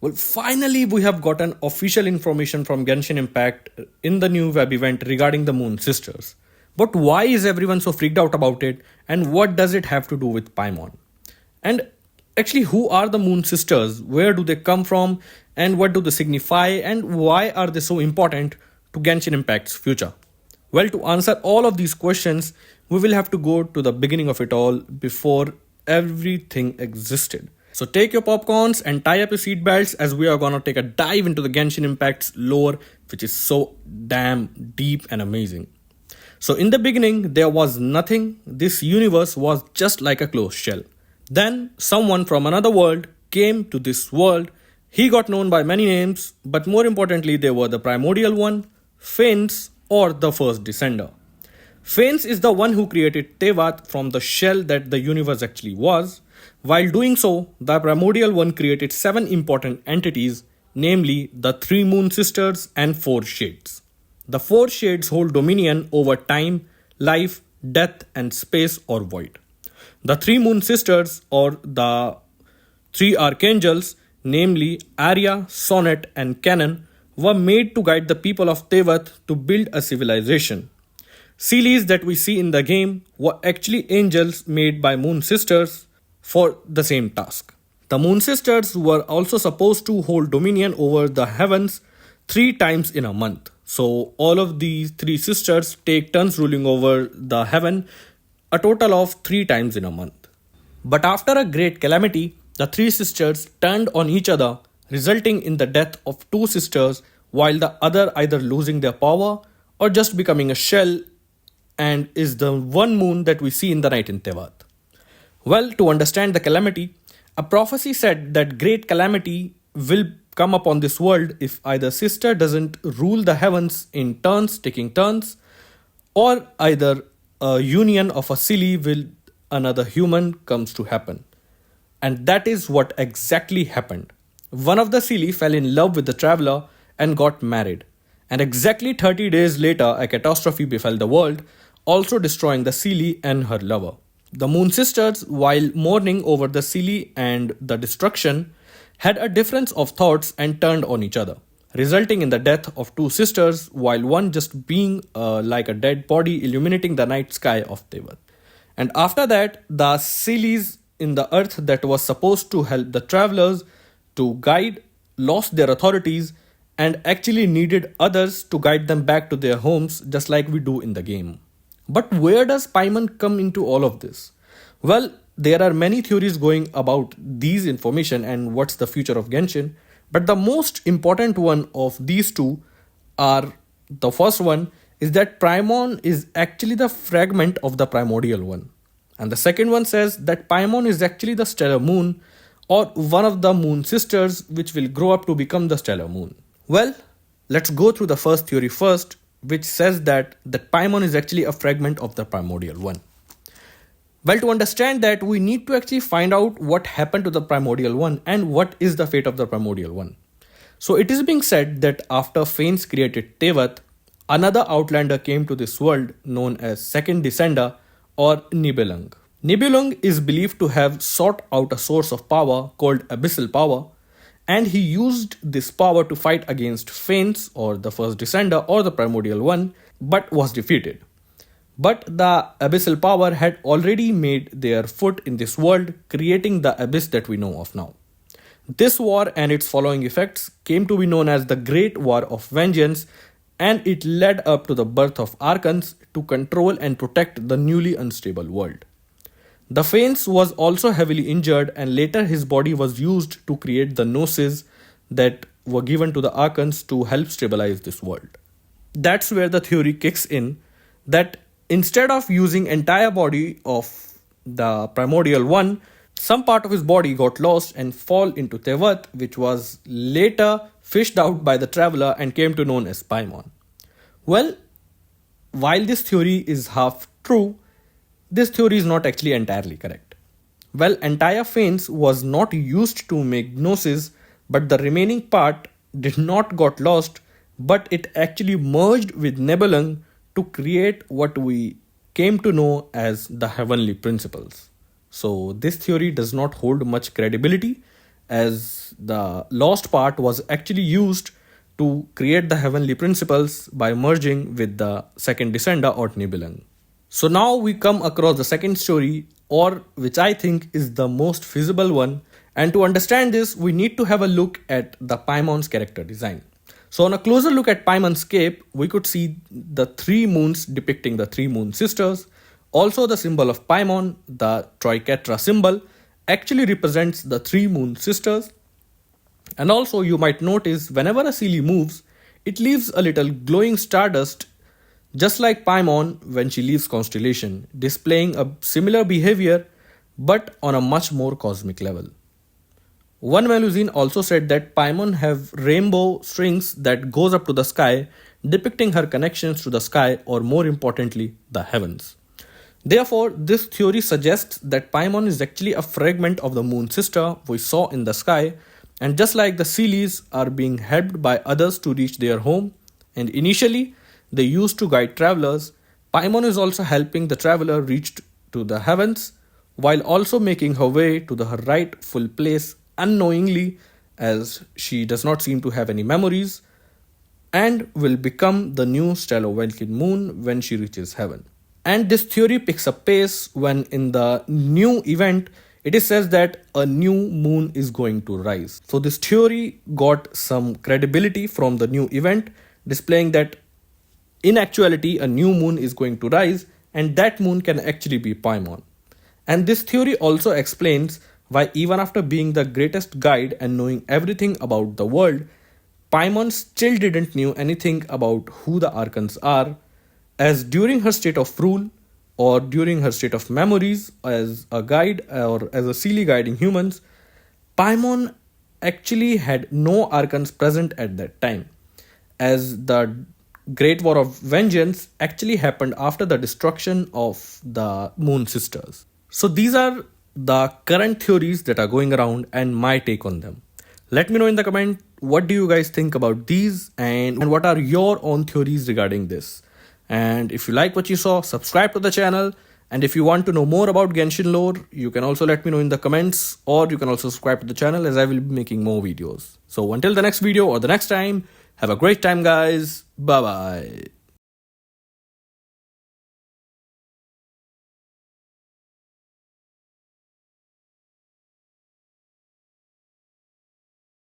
Well, finally, we have gotten official information from Genshin Impact in the new web event regarding the Moon Sisters. But why is everyone so freaked out about it, and what does it have to do with Paimon? And actually, who are the Moon Sisters? Where do they come from? And what do they signify? And why are they so important to Genshin Impact's future? Well, to answer all of these questions, we will have to go to the beginning of it all before everything existed. So take your popcorns and tie up your seatbelts as we are gonna take a dive into the Genshin Impact's lore, which is so damn deep and amazing. So in the beginning, there was nothing. This universe was just like a closed shell. Then someone from another world came to this world. He got known by many names, but more importantly, they were the Primordial One, Phanes, or the First Descender. Phanes is the one who created Tevyat from the shell that the universe actually was. While doing so, the Primordial One created 7 important entities, namely the 3 Moon Sisters and 4 Shades. The 4 Shades hold dominion over time, life, death, and space or void. The 3 Moon Sisters, or the 3 Archangels, namely Arya, Sonnet, and Canon, were made to guide the people of Tevyat to build a civilization. Sealies that we see in the game were actually angels made by Moon Sisters for the same task. The Moon Sisters were also supposed to hold dominion over the heavens 3 times in a month. So all of these 3 sisters take turns ruling over the heaven a total of 3 times in a month. But after a great calamity, the 3 sisters turned on each other, resulting in the death of 2 sisters, while the other either losing their power or just becoming a shell, and is the one moon that we see in the night in Tevyat. Well, to understand the calamity, a prophecy said that great calamity will come upon this world if either sister doesn't rule the heavens in turns, taking turns, or either a union of a silly with another human comes to happen. And that is what exactly happened. One of the silly fell in love with the traveler and got married. And exactly 30 days later, a catastrophe befell the world, also destroying the silly and her lover. The Moon Sisters, while mourning over the silly and the destruction, had a difference of thoughts and turned on each other, resulting in the death of 2 sisters, while one just being like a dead body illuminating the night sky of Tevyat. And after that, the sillies in the earth that was supposed to help the travelers to guide lost their authorities and actually needed others to guide them back to their homes, just like we do in the game. But where does Paimon come into all of this? Well, there are many theories going about these information and what's the future of Genshin, but the most important one of these two are, the first one is that Paimon is actually the fragment of the Primordial One. And the second one says that Paimon is actually the stellar moon, or one of the Moon Sisters which will grow up to become the stellar moon. Well, let's go through the first theory first, which says that Paimon is actually a fragment of the Primordial One. Well, to understand that, we need to actually find out what happened to the Primordial One and what is the fate of the Primordial One. So it is being said that after Phanes created Tevyat, another outlander came to this world known as Second Descender or Nibelung. Nibelung is believed to have sought out a source of power called abyssal power, and he used this power to fight against Phanes or the First Descender or the Primordial One, but was defeated. But the abyssal power had already made their foot in this world, creating the abyss that we know of now. This war and its following effects came to be known as the Great War of Vengeance, and it led up to the birth of Archons to control and protect the newly unstable world. The Phanes was also heavily injured, and later his body was used to create the Gnosis that were given to the Archons to help stabilize this world. That's where the theory kicks in, that instead of using entire body of the Primordial One, some part of his body got lost and fall into Tevyat, which was later fished out by the traveler and came to known as Paimon. Well, while this theory is half true, this theory is not actually entirely correct. Well, entire Phanes was not used to make Gnosis, but the remaining part did not got lost, but it actually merged with Nibelung to create what we came to know as the heavenly principles. So this theory does not hold much credibility, as the lost part was actually used to create the heavenly principles by merging with the second descender or Nibelung. So now we come across the second story, or which I think is the most feasible one. And to understand this, we need to have a look at the Paimon's character design. So on a closer look at Paimon's cape, we could see the three moons depicting the three moon sisters. Also the symbol of Paimon, the triquetra symbol, actually represents the three moon sisters. And also you might notice whenever a Seelie moves, it leaves a little glowing stardust just like Paimon when she leaves constellation, displaying a similar behavior but on a much more cosmic level. One Melusine also said that Paimon have rainbow strings that goes up to the sky, depicting her connections to the sky or more importantly, the heavens. Therefore, this theory suggests that Paimon is actually a fragment of the moon sister we saw in the sky, and just like the Seelies are being helped by others to reach their home, and initially they used to guide travelers, Paimon is also helping the traveler reach to the heavens while also making her way to her rightful place unknowingly, as she does not seem to have any memories, and will become the new stellar Welkin Moon when she reaches heaven. And this theory picks up pace when in the new event it is says that a new moon is going to rise. So this theory got some credibility from the new event, displaying that in actuality a new moon is going to rise, and that moon can actually be Paimon. And this theory also explains why even after being the greatest guide and knowing everything about the world, Paimon still didn't know anything about who the Archons are, as during her state of rule or during her state of memories as a guide or as a Seelie guiding humans, Paimon actually had no Archons present at that time, as the Great War of Vengeance actually happened after the destruction of the Moon Sisters. So these are the current theories that are going around and my take on them. Let me know in the comment what do you guys think about these and what are your own theories regarding this. And if you like what you saw, subscribe to the channel. And if you want to know more about Genshin lore, you can also let me know in the comments, or you can also subscribe to the channel as I will be making more videos. So until the next video or the next time, have a great time guys. Bye bye.